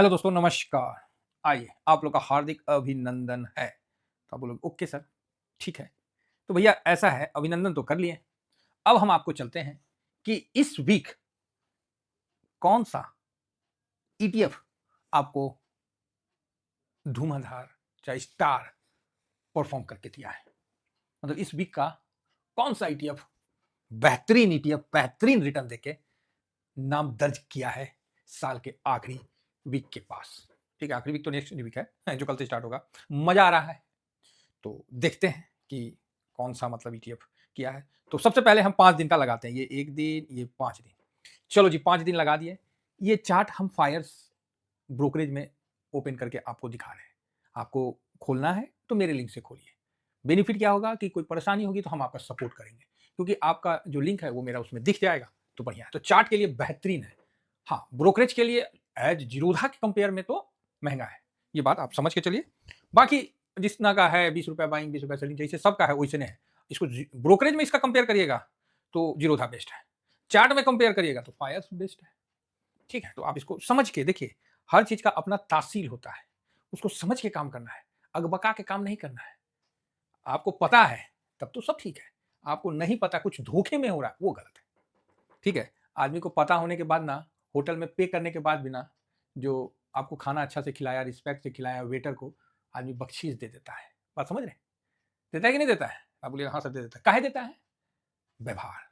Hello दोस्तों, नमस्कार। आइए, आप लोग का हार्दिक अभिनंदन है। तो आप बोलोगे ओके सर, ठीक है। तो भैया ऐसा है, अभिनंदन तो कर लिए। अब हम आपको चलते हैं कि इस वीक कौन-सा ईटीएफ आपको धुआँधार चाहे स्टार परफ़ॉर्म करके दिया है। मतलब इस वीक का कौन-सा ईटीएफ बेहतरीन ईटीएफ, बेहतरीन रिटर्न देके नाम दर्ज किया है साल के आखिरी वीक के पास। ठीक है, आखिरी वीक तो नेक्स्ट वीक है, जो कल से स्टार्ट होगा। मज़ा आ रहा है। तो देखते हैं कि कौन-सा मतलब ईटीएफ किया है। तो सबसे पहले हम 5 दिन का लगाते हैं। ये 1 दिन, ये 5 दिन। चलो जी 5 दिन लगा दिए। ये चार्ट हम फायर्स ब्रोकरेज में ओपन करके आपको दिखा रहे हैं। आपको खोलना है तो मेरे लिंक से खोलिए। बेनिफिट क्या होगा कि कोई परेशानी होगी तो हम आपका सपोर्ट करेंगे। क्योंकि आपका जो लिंक है वो मेरा उसमें दिख जाएगा तो बढ़िया है। तो चार्ट के लिए बेहतरीन है। हाँ, ब्रोकरेज के लिए एज जीरोधा के कंपेयर में तो महँगा है। ये बात आप समझ के चलिए। बाकी जितना का है ₹20 बाइंग, ₹20 सेलिंग जैसे सबका है वैसे नहीं है। इसको ब्रोकरेज में इसका कंपेयर करिएगा तो जीरोधा बेस्ट है। चार्ट में कंपेयर करिएगा तो फायर्स बेस्ट है। ठीक है, तो आप इसको समझ के देखिए। हर चीज का अपना तासील होता है। उसको समझ के काम करना है। अगबका के काम नहीं करना है। आपको पता है तब तो सब ठीक है। आपको नहीं पता, कुछ धोखे में हो रहा है, वो गलत है। ठीक है, आदमी को पता होने के बाद ना, होटल में पे करने के बाद भी ना, जो आपको खाना अच्छा से खिलाया, रिस्पेक्ट से खिलाया वेटर को, आदमी बख्शीश दे देता है। बात समझ रहे हैं? देता है कि नहीं देता है? आप बोलिएगा हाँ सर दे देता है। काहे देता है? व्यवहार।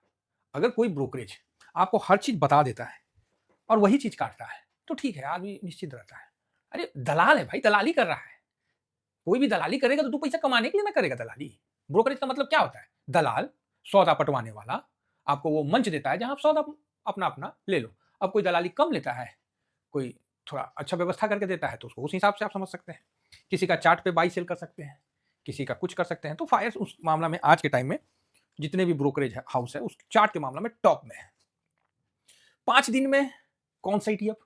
अगर कोई ब्रोकरेज आपको हर चीज बता देता है और वही चीज काटता है तो ठीक है, आदमी निश्चित रहता है। अरे दलाल है भाई, दलाली कर रहा है। कोई भी दलाली करेगा तो 2 पैसा कमाने के लिए ना करेगा दलाली। ब्रोकरेज का मतलब क्या होता है? दलाल, सौदा पटवाने वाला, आपको वो मंच देता है जहाँ आप सौदा अपना-अपना ले लो। अब कोई दलाली कम लेता है, कोई थोड़ा अच्छा व्यवस्था करके देता है तो उसको उस हिसाब से आप समझ सकते हैं। किसी का चार्ट पे बाय सेल कर सकते हैं, किसी का कुछ कर सकते हैं। तो फायर्स उस मामला में आज के टाइम में जितने भी ब्रोकरेज है हाउस है, उस चार्ट के मामला में टॉप में है। 5 दिन में कौन सा ईटीएफ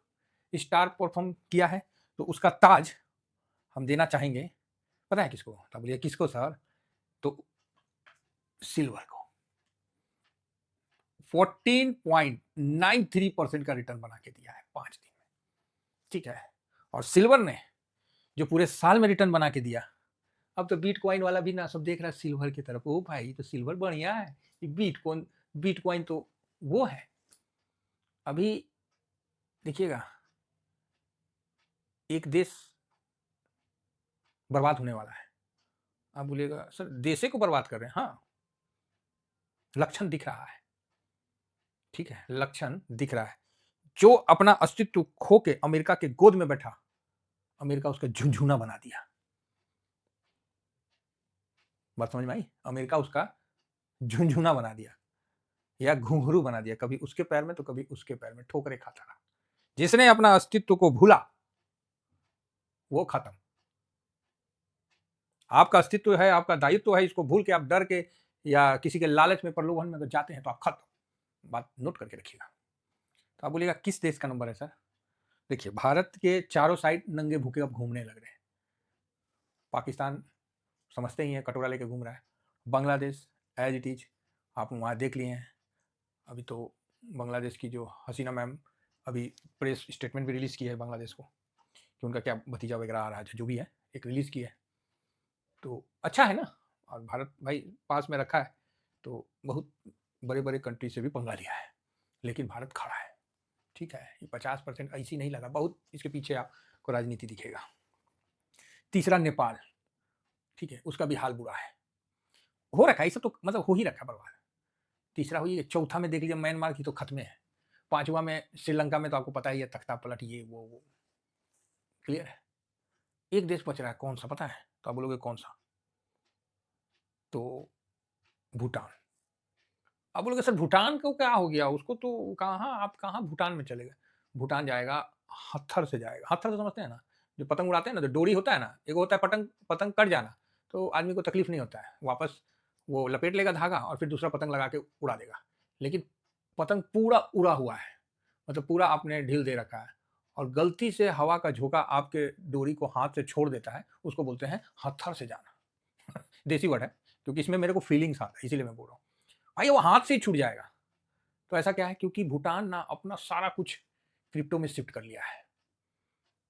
स्टार परफॉर्म किया है, तो उसका ताज हम देना चाहेंगे। पता है किसको? तो बोलिए किसको सर? तो सिल्वर को। 14.93% का रिटर्न बना के दिया है 5 दिन में। ठीक है, और सिल्वर ने जो पूरे साल में रिटर्न बना के दिया, अब तो बिटकॉइन वाला भी ना सब देख रहा है सिल्वर की तरफ। ओ भाई, तो सिल्वर बढ़िया है। बिटकॉइन बिटकॉइन तो वो है। अभी देखिएगा, एक देश बर्बाद होने वाला है। आप बोलिएगा सर देशे को बर्बाद कर रहे हैं। हाँ, लक्षण दिख रहा है। ठीक है, लक्षण दिख रहा है। जो अपना अस्तित्व खो के अमेरिका के गोद में बैठा, अमेरिका उसका झुनझुना बना दिया। बात समझ में आई? अमेरिका उसका झुनझुना बना दिया या घुंघरू बना दिया। कभी उसके पैर में तो कभी उसके पैर में ठोकरे खाता रहा। जिसने अपना अस्तित्व को भूला वो खत्म। आपका अस्तित्व है, आपका दायित्व है, इसको भूल के आप डर के या किसी के लालच में प्रलोभन में अगर जाते हैं तो आप खत्म। बात नोट करके रखिएगा। तो आप बोलिएगा किस देश का नंबर है सर? देखिए, भारत के चारों साइड नंगे भूखे अब घूमने लग रहे हैं। पाकिस्तान समझते ही हैं, कटोरा लेके घूम रहा है। बांग्लादेश एज इट इज आप वहाँ देख लिए हैं। अभी तो बांग्लादेश की जो हसीना मैम अभी प्रेस स्टेटमेंट भी रिलीज़ की है बांग्लादेश को कि उनका क्या भतीजा वगैरह आ रहा है, जो भी है एक रिलीज़ की है। तो अच्छा है ना। और भारत भाई पास में रखा है तो बहुत बड़े बड़े कंट्री से भी पंगा लिया है, लेकिन भारत खड़ा है। ठीक है, ये 50% ऐसी नहीं लगा, बहुत इसके पीछे आपको राजनीति दिखेगा। तीसरा नेपाल। ठीक है, उसका भी हाल बुरा है। हो रखा है ये सब, तो मतलब हो ही रखा है बर्बाद। तीसरा हुई, चौथा में देख लीजिए म्यांमार की तो खत्म है। पांचवा में श्रीलंका में तो आपको पता ही है, तख्ता पलट ये वो क्लियर है। एक देश बच रहा है, कौन सा पता है? तो आप बोलोगे कौन सा? तो भूटान। आप बोलोगे सर भूटान को क्या हो गया? उसको तो कहाँ, आप कहाँ भूटान में चले गए? भूटान जाएगा, हत्थर से जाएगा। हत्थर तो समझते हैं ना, जो पतंग उड़ाते हैं ना, जो डोरी होता है ना, एक होता है पतंग, पतंग कट जाना तो आदमी को तकलीफ नहीं होता है, वापस वो लपेट लेगा धागा और फिर दूसरा पतंग लगा के उड़ा देगा। लेकिन पतंग पूरा उड़ा हुआ है, मतलब पूरा आपने ढील दे रखा है और गलती से हवा का झोंका आपके डोरी को हाथ से छोड़ देता है, उसको बोलते हैं हत्थर से जाना। देसी वर्ड है, क्योंकि इसमें मेरे को फीलिंग्स आता है, इसीलिए मैं बोल रहा हूँ। भाई वो हाथ से ही छूट जाएगा। तो ऐसा क्या है? क्योंकि भूटान ना अपना सारा कुछ क्रिप्टो में शिफ्ट कर लिया है।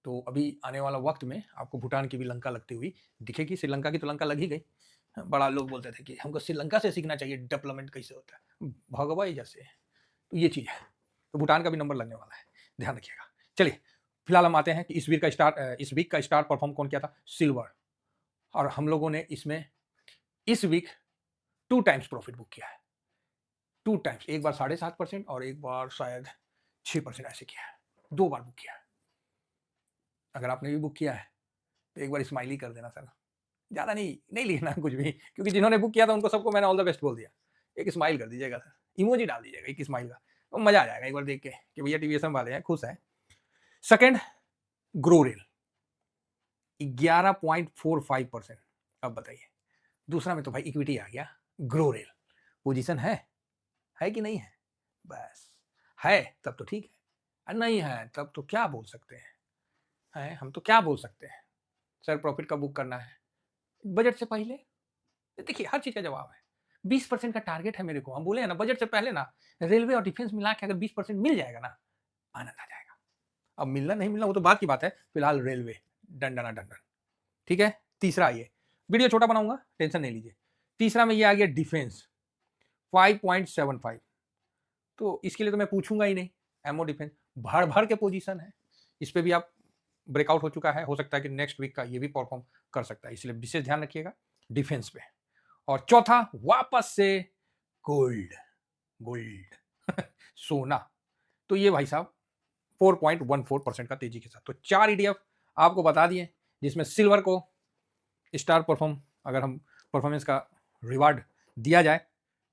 तो अभी आने वाला वक्त में आपको भूटान की भी लंका लगती हुई दिखेगी। श्रीलंका की तो लंका लग ही गई। बड़ा लोग बोलते थे कि हमको श्रीलंका से सीखना चाहिए डेवलपमेंट कैसे होता है, भगवाई जैसे। तो ये चीज़ है, तो भूटान का भी नंबर लगने वाला है, ध्यान रखिएगा। चलिए फिलहाल हम आते हैं कि इस वीक का स्टार परफॉर्म कौन किया था, सिल्वर। और हम लोगों ने इसमें इस वीक 2 टाइम्स प्रॉफिट बुक किया है, 2 टाइम्स, एक बार 7.5% और एक बार शायद 6% ऐसे किया है, 2 बार बुक किया है। अगर आपने भी बुक किया है तो एक बार स्माइली कर देना सर, ज़्यादा नहीं लिखना कुछ भी, क्योंकि जिन्होंने बुक किया था उनको सबको मैंने ऑल द बेस्ट बोल दिया। एक स्माइल कर दीजिएगा सर, इमोजी डाल दीजिएगा एक स्माइल का, तो मजा आ जाएगा एक बार देख के कि भैया टीवीएसएम वाले हैं, खुश हैं। सेकंड, ग्रोरेल 11.45%। अब बताइए, दूसरा में तो भाई इक्विटी आ गया, ग्रोरेल पोजीशन है कि नहीं है? बस है तब तो ठीक है, और नहीं है तब तो क्या बोल सकते हैं, हम तो क्या बोल सकते हैं, सर प्रॉफिट का बुक करना है बजट से पहले। देखिए हर चीज का जवाब है, 20% का टारगेट है मेरे को, हम बोले हैं ना बजट से पहले ना, रेलवे और डिफेंस मिला के अगर 20% मिल जाएगा ना, आनंद आ जाएगा। अब मिलना नहीं मिलना वो तो बात की बात है, फिलहाल रेलवे डंडना डंडन, ठीक है। तीसरा, ये वीडियो छोटा बनाऊंगा, टेंशन नहीं लीजिए। तीसरा में ये आ गया डिफेंस 5.75, तो इसके लिए तो मैं पूछूंगा ही नहीं, एमओ डिफेंस भर भर के पोजीशन है, इस पे भी आप ब्रेकआउट हो चुका है, हो सकता है कि नेक्स्ट वीक का ये भी परफॉर्म कर सकता है, इसलिए विशेष ध्यान रखिएगा डिफेंस पे। और चौथा, वापस से गोल्ड, गोल्ड सोना, तो ये भाई साहब 4.14% का तेजी के साथ, तो 4 ईडीएफ आपको बता दिए, जिसमें सिल्वर को स्टार परफॉर्म, अगर हम परफॉर्मेंस का रिवार्ड दिया जाए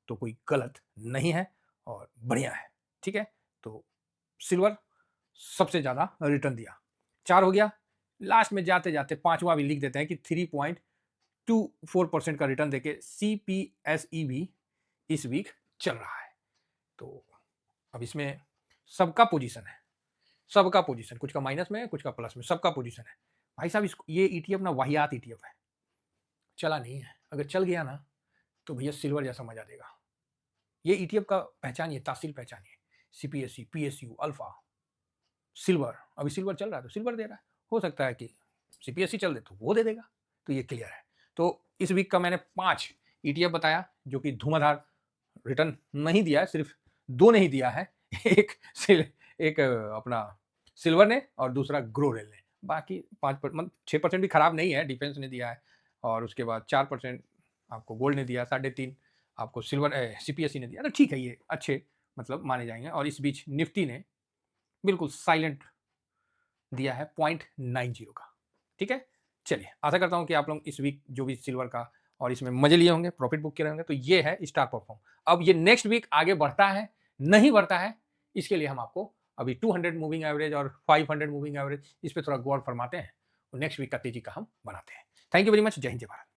तो कोई गलत नहीं है और बढ़िया है, ठीक है। तो सिल्वर सबसे ज्यादा रिटर्न दिया, 4 हो गया। लास्ट में जाते जाते पांचवा भी लिख देते हैं कि 3.24% का रिटर्न देके सीपीएसई भी इस वीक चल रहा है। तो अब इसमें सबका पोजीशन है, सबका पोजीशन, कुछ का माइनस में है, कुछ का प्लस में, सबका पोजीशन है भाई साहब। ये ईटीएफ ना वाहियात ईटीएफ है, चला नहीं है, अगर चल गया ना तो भैया सिल्वर जैसा मजा देगा। ये ईटीएफ का पहचानिए, तासील पहचानिए, सीपीएसई, पीएसयू, अल्फा, सिल्वर। अभी सिल्वर चल रहा है तो सिल्वर दे रहा है, हो सकता है कि सीपीएसई चल दे तो वो दे देगा, तो ये क्लियर है। तो इस वीक का मैंने 5 ईटीएफ बताया जो कि धुआंधार रिटर्न नहीं दिया है, सिर्फ 2 नहीं दिया है, एक एक अपना सिल्वर ने और दूसरा ग्रोरेल ने, बाकी 6% भी खराब नहीं है, डिफेंस ने दिया है, और उसके बाद 4% आपको गोल्ड ने दिया, 3.5 आपको सिल्वर सीपीएसई ने दिया, तो ठीक है, ये अच्छे मतलब माने जाएंगे। और इस बीच निफ्टी ने बिल्कुल साइलेंट दिया है 0.90 का, ठीक है। चलिए आशा करता हूं कि आप लोग इस वीक जो भी सिल्वर का और इसमें मजे लिए होंगे, प्रॉफिट बुक किए होंगे, तो ये है स्टार परफॉर्म। अब ये नेक्स्ट वीक आगे बढ़ता है नहीं बढ़ता है, इसके लिए हम आपको अभी 200 मूविंग एवरेज और 500 मूविंग एवरेज इस पर थोड़ा गौर फरमाते हैं, और नेक्स्ट वीक का तेजी का हम बनाते हैं। थैंक यू वेरी मच, जय हिंद जय भारत।